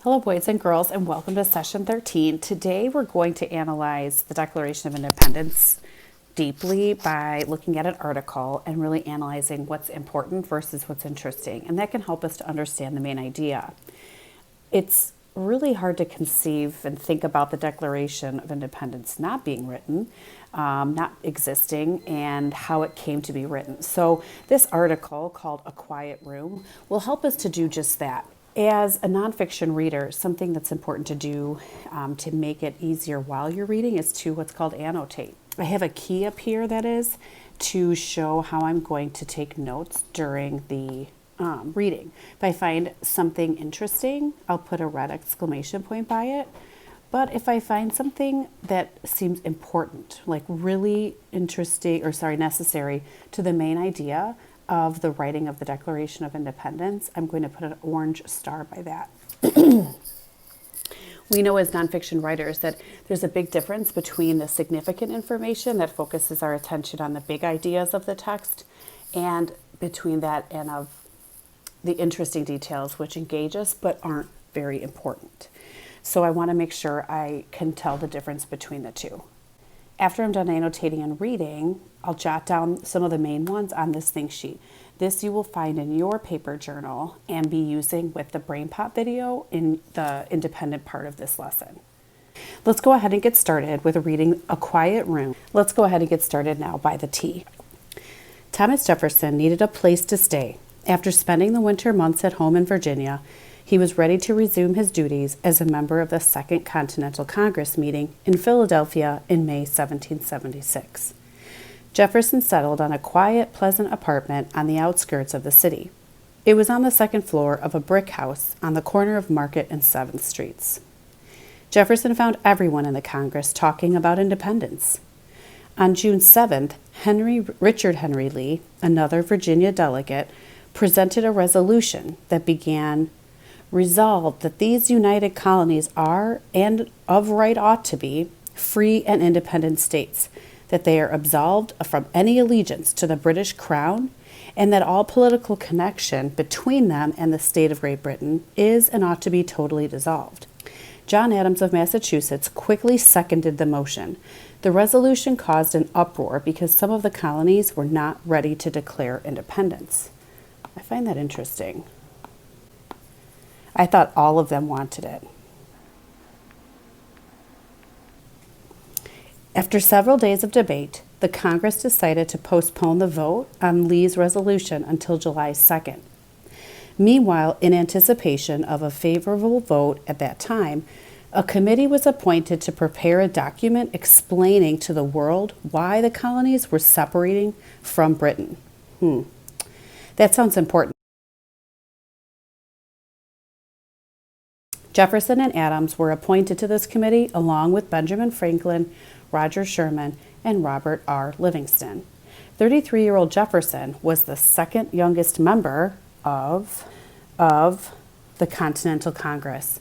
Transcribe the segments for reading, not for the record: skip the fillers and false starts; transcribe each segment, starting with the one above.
Hello, boys and girls, and welcome to session 13. Today, we're going to analyze the Declaration of Independence deeply by looking at an article and really analyzing what's important versus what's interesting. And that can help us to understand the main idea. It's really hard to conceive and think about the Declaration of Independence not being written, not existing, and how it came to be written. So this article called A Quiet Room will help us to do just that. As a nonfiction reader, something that's important to do to make it easier while you're reading is to what's called annotate. I have a key up here that is to show how I'm going to take notes during the reading. If I find something interesting, I'll put a red exclamation point by it. But if I find something that seems important, like really necessary to the main idea of the writing of the Declaration of Independence, I'm going to put an orange star by that. We know as nonfiction writers that there's a big difference between the significant information that focuses our attention on the big ideas of the text and between that and of the interesting details which engage us but aren't very important. So I want to make sure I can tell the difference between the two. After I'm done annotating and reading, I'll jot down some of the main ones on this think sheet. This you will find in your paper journal and be using with the BrainPop video in the independent part of this lesson. Let's go ahead and get started with reading A Quiet Room. Let's go ahead and get started now by the T. Thomas Jefferson needed a place to stay. After spending the winter months at home in Virginia, he was ready to resume his duties as a member of the Second Continental Congress meeting in Philadelphia in May 1776. Jefferson settled on a quiet, pleasant apartment on the outskirts of the city. It was on the second floor of a brick house on the corner of Market and 7th Streets. Jefferson found everyone in the Congress talking about independence. On June 7th, Richard Henry Lee, another Virginia delegate, presented a resolution that began, "Resolved that these united colonies are, and of right ought to be, free and independent states, that they are absolved from any allegiance to the British Crown, and that all political connection between them and the state of Great Britain is and ought to be totally dissolved." John Adams of Massachusetts quickly seconded the motion. The resolution caused an uproar because some of the colonies were not ready to declare independence. I find that interesting. I thought all of them wanted it. After several days of debate, the Congress decided to postpone the vote on Lee's resolution until July 2nd. Meanwhile, in anticipation of a favorable vote at that time, a committee was appointed to prepare a document explaining to the world why the colonies were separating from Britain. That sounds important. Jefferson and Adams were appointed to this committee along with Benjamin Franklin, Roger Sherman, and Robert R. Livingston. 33-year-old Jefferson was the second youngest member of the Continental Congress.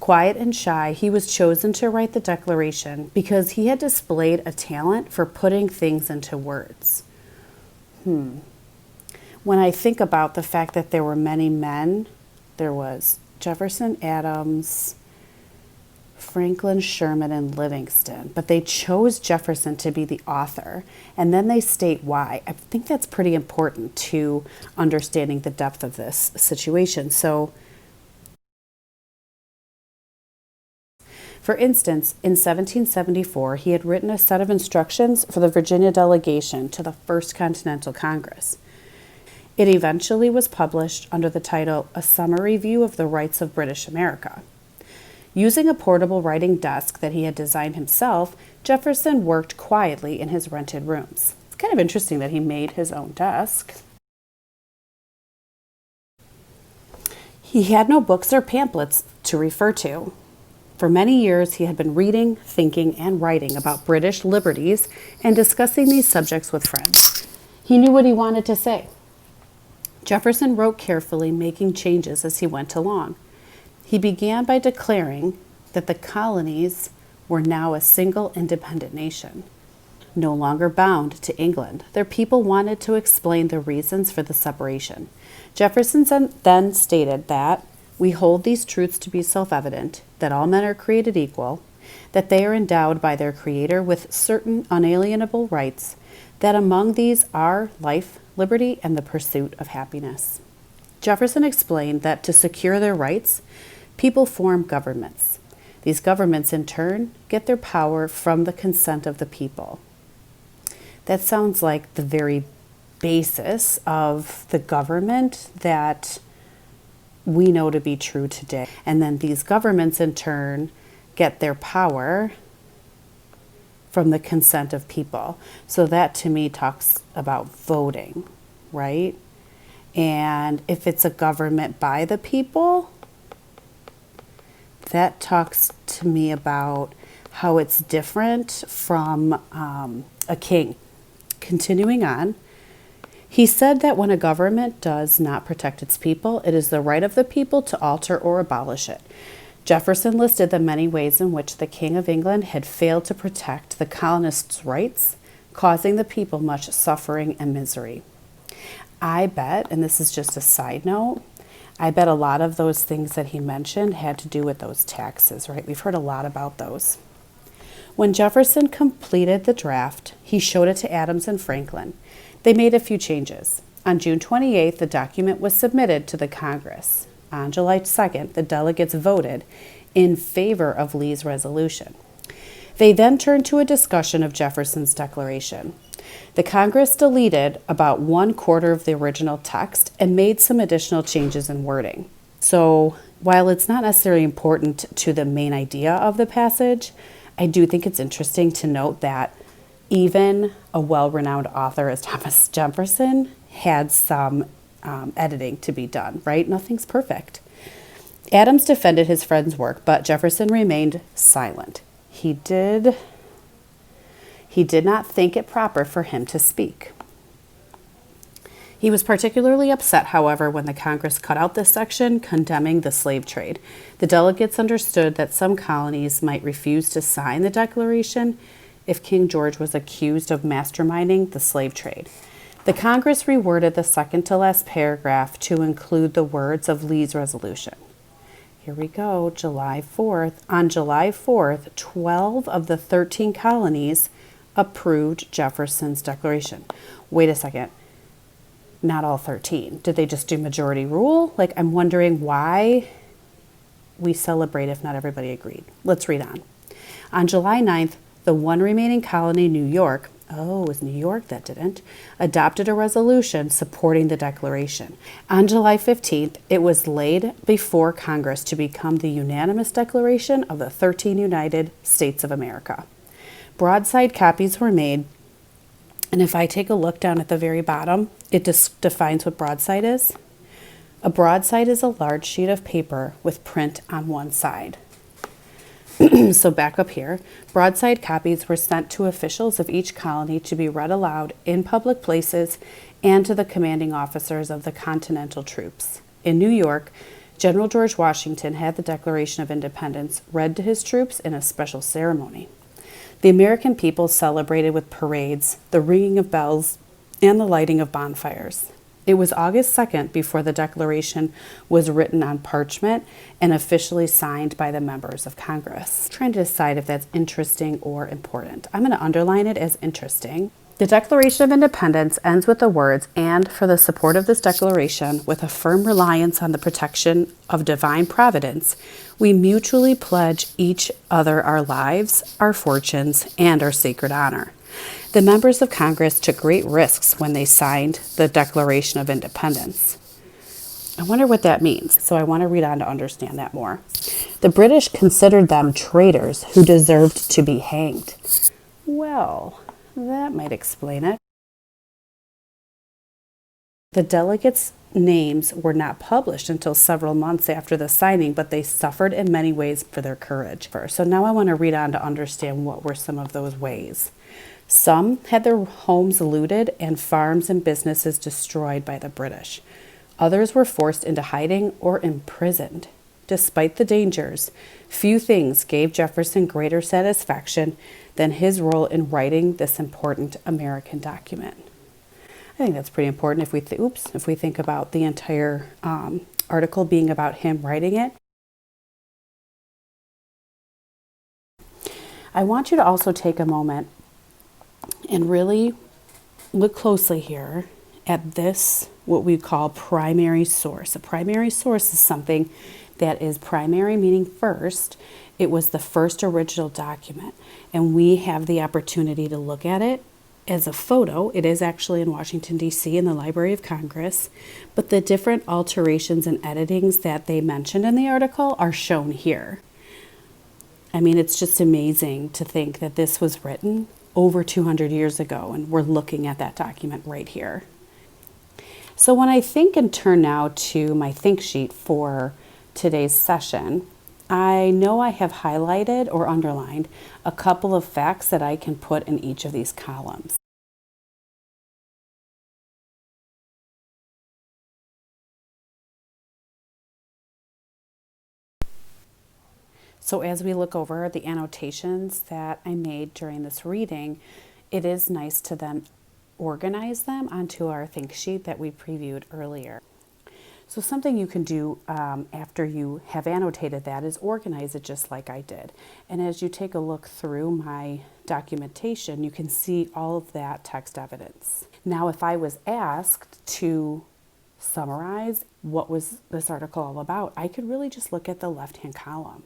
Quiet and shy, he was chosen to write the Declaration because he had displayed a talent for putting things into words. When I think about the fact that there were many men, there was Jefferson, Adams, Franklin, Sherman, and Livingston, but they chose Jefferson to be the author, and then they state why. I think that's pretty important to understanding the depth of this situation. So, for instance, in 1774, he had written a set of instructions for the Virginia delegation to the First Continental Congress. It eventually was published under the title, A Summary View of the Rights of British America. Using a portable writing desk that he had designed himself, Jefferson worked quietly in his rented rooms. It's kind of interesting that he made his own desk. He had no books or pamphlets to refer to. For many years, he had been reading, thinking, and writing about British liberties and discussing these subjects with friends. He knew what he wanted to say. Jefferson wrote carefully, making changes as he went along. He began by declaring that the colonies were now a single independent nation, no longer bound to England. Their people wanted to explain the reasons for the separation. Jefferson then stated that We hold these truths to be self-evident, that all men are created equal, that they are endowed by their Creator with certain unalienable rights, that among these are life, liberty, and the pursuit of happiness. Jefferson explained that to secure their rights, people form governments. These governments, in turn, get their power from the consent of the people. That sounds like the very basis of the government that we know to be true today. And then these governments, in turn, get their power from the consent of people. So that, to me, talks about voting, right? And if it's a government by the people, that talks to me about how it's different from a king. Continuing on, he said that when a government does not protect its people, it is the right of the people to alter or abolish it. Jefferson listed the many ways in which the King of England had failed to protect the colonists' rights, causing the people much suffering and misery. I bet, and this is just a side note, I bet a lot of those things that he mentioned had to do with those taxes, right? We've heard a lot about those. When Jefferson completed the draft, he showed it to Adams and Franklin. They made a few changes. On June 28th, the document was submitted to the Congress. On July 2nd, the delegates voted in favor of Lee's resolution. They then turned to a discussion of Jefferson's declaration. The Congress deleted about 1/4 of the original text and made some additional changes in wording. So while it's not necessarily important to the main idea of the passage, I do think it's interesting to note that even a well-renowned author as Thomas Jefferson had some editing to be done, right? Nothing's perfect. Adams defended his friend's work, but Jefferson remained silent. He did not think it proper for him to speak. He was particularly upset, however, when the Congress cut out this section condemning the slave trade. The delegates understood that some colonies might refuse to sign the Declaration if King George was accused of masterminding the slave trade. The Congress reworded the second to last paragraph to include the words of Lee's resolution. Here we go, July 4th. On July 4th, 12 of the 13 colonies approved Jefferson's declaration. Wait a second, not all 13. Did they just do majority rule? Like, I'm wondering why we celebrate if not everybody agreed. Let's read on. On July 9th, the one remaining colony, New York, it was New York that didn't, adopted a resolution supporting the Declaration. On July 15th, it was laid before Congress to become the unanimous declaration of the 13 United States of America. Broadside copies were made, and if I take a look down at the very bottom, it defines what broadside is. A broadside is a large sheet of paper with print on one side. So back up here, broadside copies were sent to officials of each colony to be read aloud in public places and to the commanding officers of the Continental troops. In New York, General George Washington had the Declaration of Independence read to his troops in a special ceremony. The American people celebrated with parades, the ringing of bells, and the lighting of bonfires. It was August 2nd before the Declaration was written on parchment and officially signed by the members of Congress. I'm trying to decide if that's interesting or important. I'm going to underline it as interesting. The Declaration of Independence ends with the words, "And for the support of this declaration, with a firm reliance on the protection of divine providence, we mutually pledge each other our lives, our fortunes, and our sacred honor." The members of Congress took great risks when they signed the Declaration of Independence. I wonder what that means, so I want to read on to understand that more. The British considered them traitors who deserved to be hanged. Well, that might explain it. The delegates' names were not published until several months after the signing, but they suffered in many ways for their courage. So now I want to read on to understand what were some of those ways. Some had their homes looted and farms and businesses destroyed by the British. Others were forced into hiding or imprisoned. Despite the dangers, few things gave Jefferson greater satisfaction than his role in writing this important American document. I think that's pretty important if we think about the entire article being about him writing it. I want you to also take a moment and really look closely here at this, what we call primary source. A primary source is something that is primary, meaning first. It was the first original document, and we have the opportunity to look at it as a photo. It is actually in Washington, D.C. in the Library of Congress, but the different alterations and editings that they mentioned in the article are shown here. I mean, it's just amazing to think that this was written over 200 years ago, and we're looking at that document right here. So when I think and turn now to my think sheet for today's session, I know I have highlighted or underlined a couple of facts that I can put in each of these columns. So as we look over the annotations that I made during this reading, it is nice to then organize them onto our think sheet that we previewed earlier. So something you can do after you have annotated that is organize it just like I did. And as you take a look through my documentation, you can see all of that text evidence. Now, if I was asked to summarize what was this article all about, I could really just look at the left-hand column.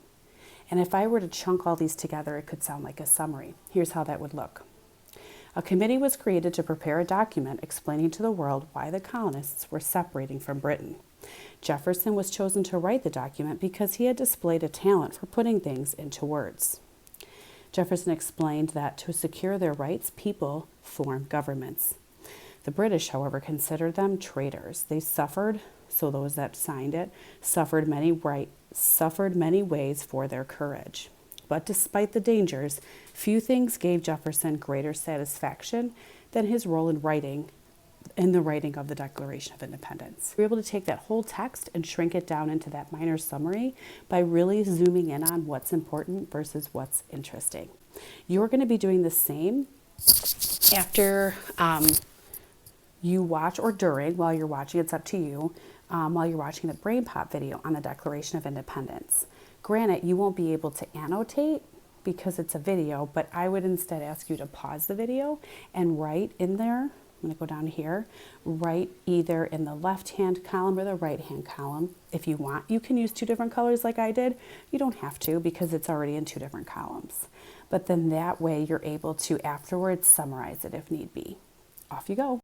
And if I were to chunk all these together, it could sound like a summary. Here's how that would look. A committee was created to prepare a document explaining to the world why the colonists were separating from Britain. Jefferson was chosen to write the document because he had displayed a talent for putting things into words. Jefferson explained that to secure their rights, people form governments. The British, however, considered them traitors. They suffered, so those that signed it, suffered many ways for their courage. But despite the dangers, few things gave Jefferson greater satisfaction than his role in the writing of the Declaration of Independence. We're able to take that whole text and shrink it down into that minor summary by really zooming in on what's important versus what's interesting. You're going to be doing the same after you watch, or during, while you're watching, it's up to you, while you're watching the Brain Pop video on the Declaration of Independence. Granted, you won't be able to annotate because it's a video, but I would instead ask you to pause the video and write in there. I'm going to go down here, write either in the left-hand column or the right-hand column. If you want, you can use two different colors like I did. You don't have to because it's already in two different columns. But then that way you're able to afterwards summarize it if need be. Off you go.